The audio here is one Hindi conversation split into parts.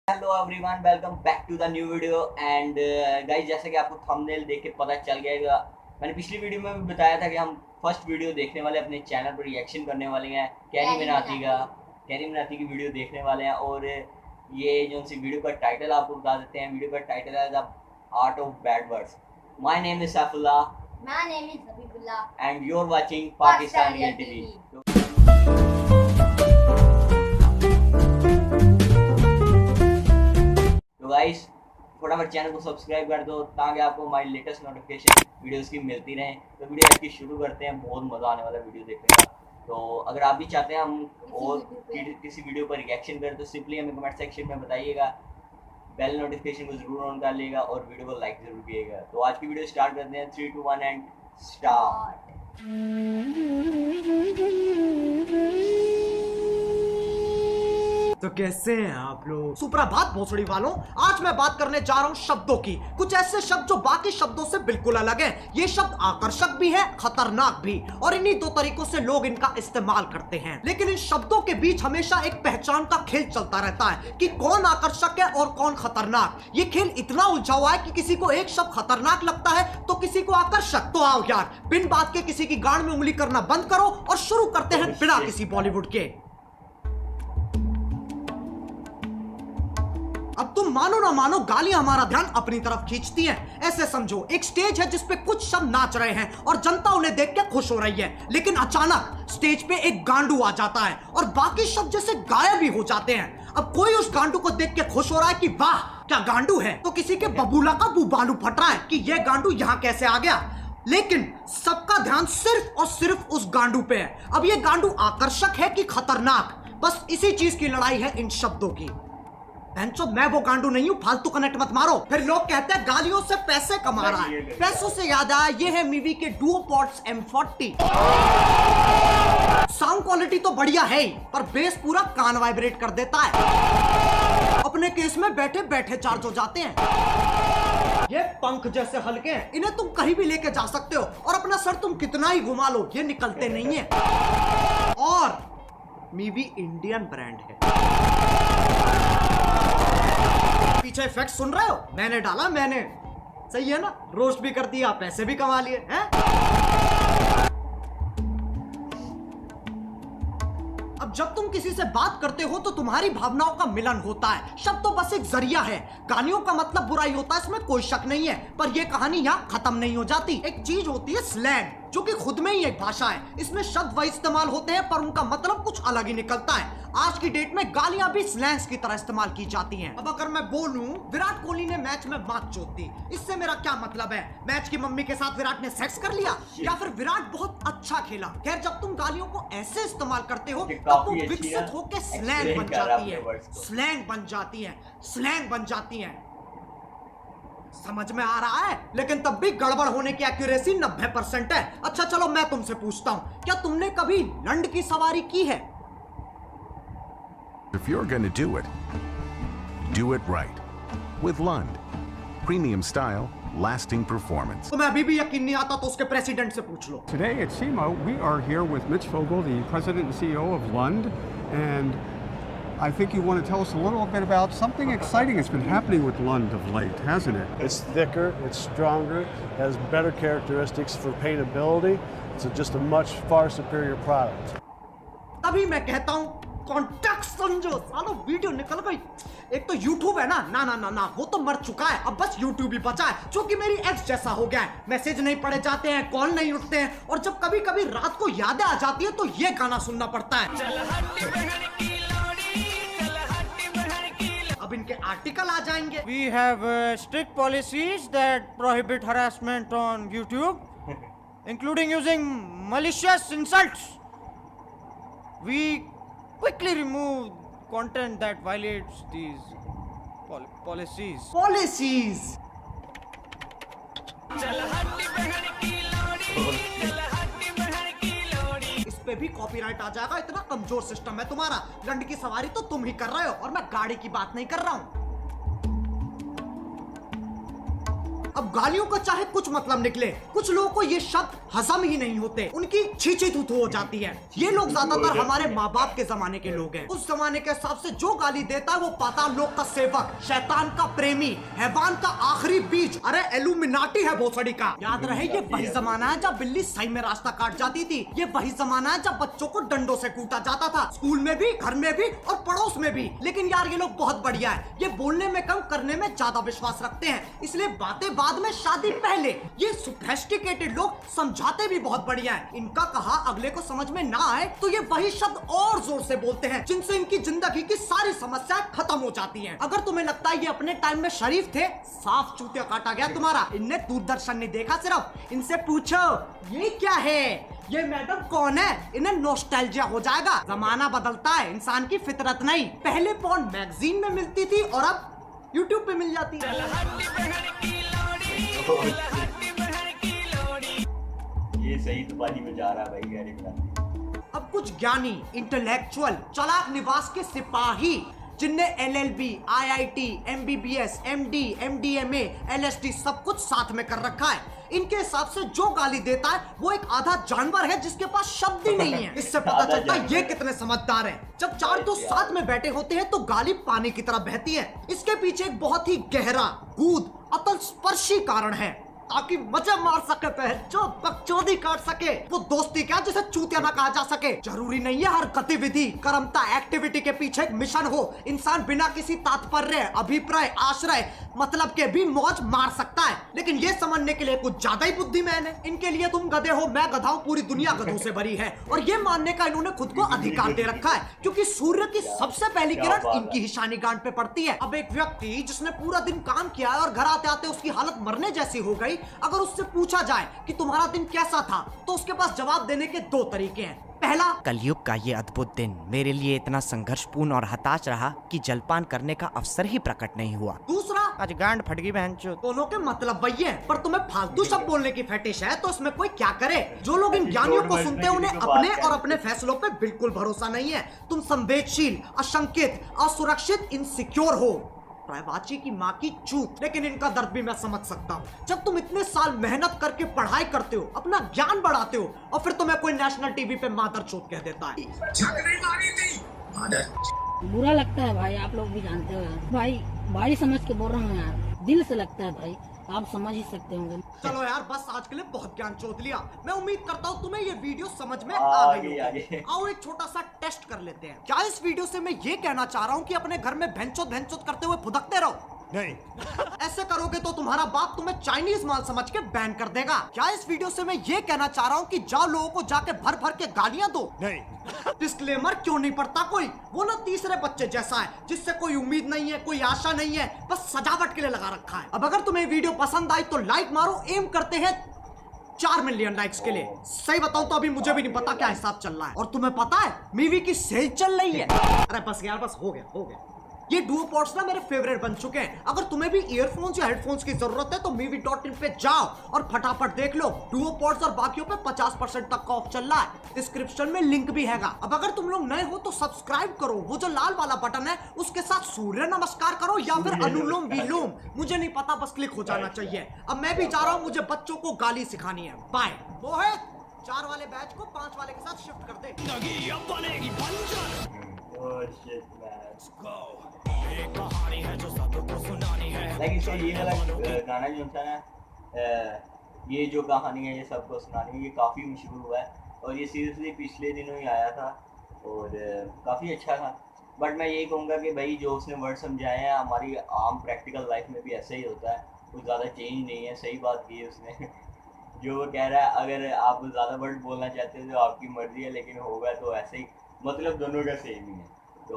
Hello everyone, welcome back to the new video and guys, जैसे कि आपको थंबनेल देख के पता चल गया, मैंने पिछली वीडियो में भी बताया था कि हम फर्स्ट वीडियो देखने वाले अपने चैनल पर रिएक्शन करने वाले हैं कैरी मिनाती की वीडियो देखने वाले हैं। और ये जो सी वीडियो का टाइटल आपको बता देते हैं। वीडियो का टाइटल है the art of bad words. My name is Saifullah, My name is Habibullah. And you are watching Pakistani TV. तो गाइस, फटाफट चैनल को सब्सक्राइब कर दो ताकि आपको हमारी लेटेस्ट नोटिफिकेशन वीडियोस की मिलती रहे। तो वीडियो आज की शुरू करते हैं, बहुत मज़ा आने वाला वीडियो देखने का। तो अगर आप भी चाहते हैं हम और किसी वीडियो पर रिएक्शन करें तो सिंपली हमें कमेंट सेक्शन में बताइएगा। बेल नोटिफिकेशन को जरूर ऑन कर लीजिएगा और वीडियो को लाइक जरूर कीजिएगा। तो आज की वीडियो स्टार्ट करते हैं। 3, 2, 1 एंड स्टार्ट। तो कैसे हैं आप लोग? सुप्रभात भोसड़ी वालों, आज मैं बात करने जा रहा हूँ शब्दों की। कुछ ऐसे शब्द जो बाकी शब्दों से बिल्कुल अलग हैं। ये शब्द आकर्षक भी है, खतरनाक भी, और इन्हीं दो तरीकों से लोग इनका इस्तेमाल करते हैं। लेकिन इन शब्दों के बीच हमेशा एक पहचान का खेल चलता रहता है कि कौन आकर्षक है और कौन खतरनाक। ये खेल इतना उलझा हुआ है कि किसी को एक शब्द खतरनाक लगता है तो किसी को आकर्षक। तो आओ यार, बिन बात के किसी की गांड में उंगली करना बंद करो और शुरू करते हैं बिना किसी बॉलीवुड के। अब तुम मानो ना मानो, गालियां हमारा ध्यान अपनी तरफ खींचती हैं। ऐसे समझो, एक स्टेज है जिसपे कुछ शब्द नाच रहे हैं और जनता उन्हें देख के खुश हो रही है, लेकिन अचानक स्टेज पे एक गांडू आ जाता है और बाकी शब्द जैसे गायब ही हो जाते हैं। अब कोई उस गांडू को देख के खुश हो रहा है कि वाह क्या गांडू है, तो किसी के बबूला का बुबालू फट रहा है कि यह गांडू यहाँ कैसे आ गया। लेकिन सबका ध्यान सिर्फ और सिर्फ उस गांडू पे है। अब ये गांडू आकर्षक है कि खतरनाक, बस इसी चीज की लड़ाई है इन शब्दों की। मैं वो गांडू नहीं हूं, फालतू कनेक्ट मत मारो। फिर लोग कहते हैं गालियों से पैसे कमा रहा है। पैसों से याद आया, ये है मीवी के डुओपॉड्स M40। साउंड क्वालिटी तो बढ़िया है ही, पर बेस पूरा कान वाइब्रेट कर देता है। अपने केस में बैठे बैठे चार्ज हो जाते हैं। ये पंख जैसे हल्के हैं, इन्हें तुम कहीं भी लेके जा सकते हो और अपना सर तुम कितना ही घुमा लो ये निकलते नहीं है। और मीवी इंडियन ब्रांड है। पीछे इफेक्ट सुन रहे हो? मैंने डाला, मैंने। सही है ना? रोस्ट भी कर दिया, पैसे भी कमा लिए हैं। अब जब तुम किसी से बात करते हो तो तुम्हारी भावनाओं का मिलन होता है। शब्द तो बस एक जरिया है। गालियों का मतलब बुराई होता है, इसमें कोई शक नहीं है, पर यह कहानी यहाँ खत्म नहीं हो जाती। एक चीज होती है स्लैंग, जो कि खुद में ही एक भाषा है। इसमें शब्द वही इस्तेमाल होते हैं पर उनका मतलब कुछ अलग ही निकलता है। आज की डेट में गालियां भी स्लैंग्स की तरह इस्तेमाल की जाती हैं। अब अगर मैं बोलूं विराट कोहली ने मैच में बात चोद दी, इससे मेरा क्या मतलब है? मैच की मम्मी के साथ विराट ने सेक्स कर लिया, या फिर विराट बहुत अच्छा खेला। खैर, जब तुम गालियों को ऐसे इस्तेमाल करते हो तब वो विकसित होकर स्लैंग बन जाती है। स्लैंग बन जाती है। समझ में आ रहा है? लेकिन तब भी गड़बड़ होने की एक्यूरेसी 90% है। अच्छा चलो, मैं तुमसे पूछता हूं, क्या तुमने कभी लंड की सवारी की है? If you're going to do it right. With Lund. Premium style, lasting performance. तुम्हें अभी भी यकीन नहीं आता तो उसके प्रेसिडेंट से पूछ लो। Today at SEMA, we are here with Mitch Vogel, the president and CEO of Lund, and I think you want to tell us a little bit about something exciting that's been happening with Lund of late, hasn't it? It's thicker, it's stronger, has better characteristics for paintability. It's just a much far superior product. तभी मैं कहता हूँ कॉन्टेक्स्ट समझो। सालो वीडियो निकल गई। एक तो YouTube है ना, ना ना ना ना, वो तो मर चुका है। अब बस YouTube ही बचा है, जो कि मेरी एक्स जैसा हो गया है। मैसेज नहीं पढ़े जाते हैं, कॉल नहीं उठते हैं, और जब कभी कभी रात को यादें आ जाती है तो ये गाना सुनना पड़ता है। अब इनके आर्टिकल आ जाएंगे। We have strict policies that prohibit harassment on YouTube, including using malicious insults. We quickly remove content that violates these policies. इस पे भी कॉपीराइट आ जाएगा, इतना कमजोर सिस्टम है तुम्हारा। लंड की सवारी तो तुम ही कर रहे हो और मैं गाड़ी की बात नहीं कर रहा हूं। अब गालियों का चाहे कुछ मतलब निकले, कुछ लोगों को ये शब्द हजम ही नहीं होते, उनकी छींची थू हो जाती है। ये लोग ज्यादातर हमारे माँ बाप के जमाने के लोग हैं। उस जमाने के हिसाब से जो गाली देता है वो पाताल लोक का सेवक, शैतान का प्रेमी, हैवान का आखिरी बीज, अरे एलुमिनाटी है भोसड़ी का। याद रहे ये वही जमाना है जब बिल्ली सही में रास्ता काट जाती थी। ये वही जमाना है जब बच्चों को डंडों से कूटा जाता था, स्कूल में भी, घर में भी और पड़ोस में भी। लेकिन यार ये लोग बहुत बढ़िया है, ये बोलने में कम करने में ज्यादा विश्वास रखते हैं, इसलिए बातें बाद में शादी पहले। ये सोफिस्टिकेटेड लोग समझाते भी बहुत बढ़िया है। इनका कहा अगले को समझ में ना आए तो ये वही शब्द और जोर से बोलते हैं जिनसे इनकी जिंदगी की सारी समस्याएं खत्म हो जाती हैं। अगर तुम्हें लगता है ये अपने टाइम में शरीफ थे, साफ चूतिया काटा गया तुम्हारा। इनने दूरदर्शन नहीं देखा सिर्फ, इनसे पूछो ये क्या है, ये मैडम कौन है, इन्हें नॉस्टैल्जिया हो जाएगा। जमाना बदलता है, इंसान की फितरत नहीं। पहले पॉर्न मैगजीन में मिलती थी और अब यूट्यूब पे मिल जाती है। ये सही दुबारी में जा रहा है भाई यार। अब कुछ ज्ञानी, इंटेलेक्चुअल, चालाक निवास के सिपाही जिनने LLB, IIT, MBBS, MD, MDMA, LSD सब कुछ साथ में कर रखा है, इनके हिसाब से जो गाली देता है वो एक आधा जानवर है जिसके पास शब्द ही नहीं है। इससे पता चलता है ये कितने समझदार हैं। जब चार दोस्त साथ में बैठे होते हैं तो गाली पानी की तरह बहती है। इसके पीछे एक बहुत ही गहरा, गूढ़, अतल स्पर्शी कारण है, ताकि मजे मार सके, जो बकचोदी काट सके। वो दोस्ती क्या जिसे चूतिया ना कहा जा सके। जरूरी नहीं है हर गतिविधि, कर्मता, एक्टिविटी के पीछे एक मिशन हो। इंसान बिना किसी तात्पर्य, अभिप्राय, आश्रय, मतलब के भी मौज मार सकता है, लेकिन ये समझने के लिए कुछ ज्यादा ही बुद्धिमान है। इनके लिए तुम गधे हो, मैं गधा हूँ, पूरी दुनिया गधों से भरी है। और ये मानने का इन्होंने खुद को अधिकार दे रखा है क्योंकि सूर्य की सबसे पहली किरण इनकी ही शानी गांठ पे पड़ती है। अब एक व्यक्ति जिसने पूरा दिन काम किया है और घर आते आते उसकी हालत मरने जैसी हो गई, अगर उससे पूछा जाए कि तुम्हारा दिन कैसा था तो उसके पास जवाब देने के दो तरीके हैं। पहला, कलयुग का ये अद्भुत दिन मेरे लिए इतना संघर्षपूर्ण और हताश रहा कि जलपान करने का अवसर ही प्रकट नहीं हुआ। दूसरा, आज गांड फट गई बहनचोद। दोनों के मतलब वही है, पर तुम्हें फालतू शब्द बोलने की फेटिश है तो इसमें कोई क्या करे। जो लोग इन ज्ञानियों को सुनते हैं उन्हें अपने और अपने फैसलों पे बिल्कुल भरोसा नहीं है। तुम संवेदनशील, अशंकित, असुरक्षित, इनसिक्योर हो। प्रायवाची की माँ की चूत, लेकिन इनका दर्द भी मैं समझ सकता हूँ। जब तुम इतने साल मेहनत करके पढ़ाई करते हो, अपना ज्ञान बढ़ाते हो और फिर तुम्हें कोई नेशनल टीवी पे मादर चोत कह देता है। बुरा लगता है भाई, आप लोग भी जानते हो यार। भाई समझ के बोल रहा हूँ यार, दिल से लगता है भाई, आप समझ ही सकते होंगे। चलो यार बस आज के लिए बहुत ज्ञान चोद लिया। मैं उम्मीद करता हूँ तुम्हें ये वीडियो समझ में आ गई होगी। आओ एक छोटा सा टेस्ट कर लेते हैं। क्या इस वीडियो से मैं ये कहना चाह रहा हूँ कि अपने घर में भैंचोद करते हुए फुदकते रहो? नहीं। ऐसे करोगे तो तुम्हारा बाप तुम्हें चाइनीज माल समझ के बैन कर देगा। क्या इस वीडियो से मैं ये कहना चाह रहा हूँ कि जाओ लोगों को जाके भर भर के गालियां दो? नहीं। डिस्क्लेमर क्यों नहीं पढ़ता कोई? वो ना तीसरे बच्चे जैसा है जिससे कोई उम्मीद नहीं है, कोई आशा नहीं है, बस सजावट के लिए लगा रखा है। अब अगर तुम्हें वीडियो पसंद आई तो लाइक मारो, एम करते हैं 4 मिलियन लाइक्स के लिए। सही बताऊं तो अभी मुझे भी नहीं पता क्या हिसाब चल रहा है। और तुम्हें पता है मीवी की सेल चल रही है। अरे बस यार बस हो गया। ये डुओ पॉड्स ना मेरे फेवरेट बन चुके हैं। अगर तुम्हें भी ईयरफोन्स या हेडफोन्स की जरूरत है तो मीवी.in पे जाओ और फटाफट देख लो। डुओ पॉड्स और बाकियों पे 50% तक का ऑफ चल रहा है। डिस्क्रिप्शन में लिंक भी हैगा। अब अगर तुम लोग नए हो तो सब्सक्राइब करो, वो जो लाल वाला बटन है उसके साथ सूर्य नमस्कार करो या फिर अनुलोम विलोम, मुझे नहीं पता, बस क्लिक हो जाना चाहिए। अब मैं भी जा रहा हूँ, मुझे बच्चों को गाली सिखानी है। बाय। वो है 4 वाले बैच को 5 वाले के साथ शिफ्ट कर दे। लेकिन सो ये वाला गाना जो था ना, ये जो कहानी है ये सबको सुनानी है, ये काफ़ी मशहूर हुआ है और ये सीरियसली पिछले दिनों ही आया था और काफ़ी अच्छा था। बट मैं यही कहूँगा कि भाई जो उसने वर्ड समझाए हैं हमारी आम प्रैक्टिकल लाइफ में भी ऐसा ही होता है, कुछ ज़्यादा चेंज नहीं है। सही बात की है उसने जो वो कह रहा है, अगर आप ज़्यादा वर्ड बोलना चाहते हो तो आपकी मर्ज़ी है, लेकिन होगा तो ऐसे ही, मतलब दोनों का सेम ही है। तो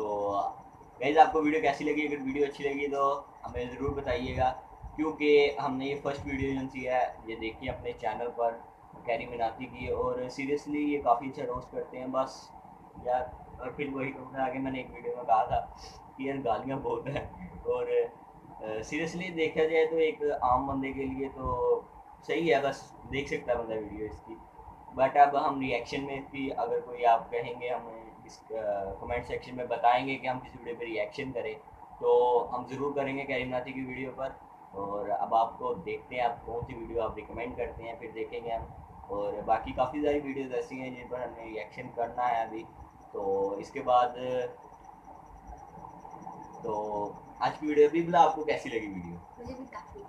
गाइस आपको वीडियो कैसी लगी? अगर वीडियो अच्छी लगी तो हमें ज़रूर बताइएगा, क्योंकि हमने ये फर्स्ट वीडियो जो सी है ये देखी अपने चैनल पर कैरी मिनाती की, और सीरियसली ये काफ़ी अच्छा रोस्ट करते हैं बस यार। और फिर वही कहूँगा, आगे मैंने एक वीडियो में कहा था कि यार गालियाँ बहुत हैं, और सीरियसली देखा जाए तो एक आम बंदे के लिए तो सही है, बस देख सकता है बंदा वीडियो इसकी। बट अब हम रिएक्शन में इसकी अगर कोई आप कहेंगे, हमें इस कमेंट सेक्शन में बताएंगे कि हम किस वीडियो पे रिएक्शन करें, तो हम ज़रूर करेंगे कैरी मिनाती की वीडियो पर। और अब आपको देखते हैं आप कौन सी वीडियो आप रिकमेंड करते हैं, फिर देखेंगे हम। और बाकी काफ़ी सारी वीडियोस ऐसी हैं जिन पर हमें रिएक्शन करना है अभी। तो इसके बाद तो आज की वीडियो भी बोला, आपको कैसी लगी वीडियो? मुझे भी काफी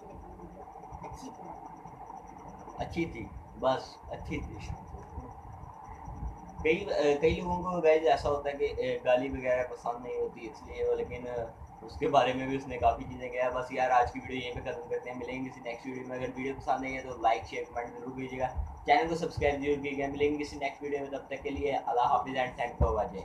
अच्छी थी। अच्छी थी, बस अच्छी थी। कई लोगों को गाइस ऐसा होता है कि गाली वगैरह पसंद नहीं होती इसलिए वो, लेकिन उसके बारे में भी उसने काफ़ी चीज़ें कहा। बस यार आज की वीडियो यहीं पे खत्म करते हैं, मिलेंगे किसी नेक्स्ट वीडियो में। अगर वीडियो पसंद आई है तो लाइक शेयर कमेंट जरूर कीजिएगा, चैनल को सब्सक्राइब जरूर कीजिएगा। मिलेंगे किसी नेक्स्ट वीडियो में, तब तक के लिए अल्लाह हाफिज़ and thank you for watching.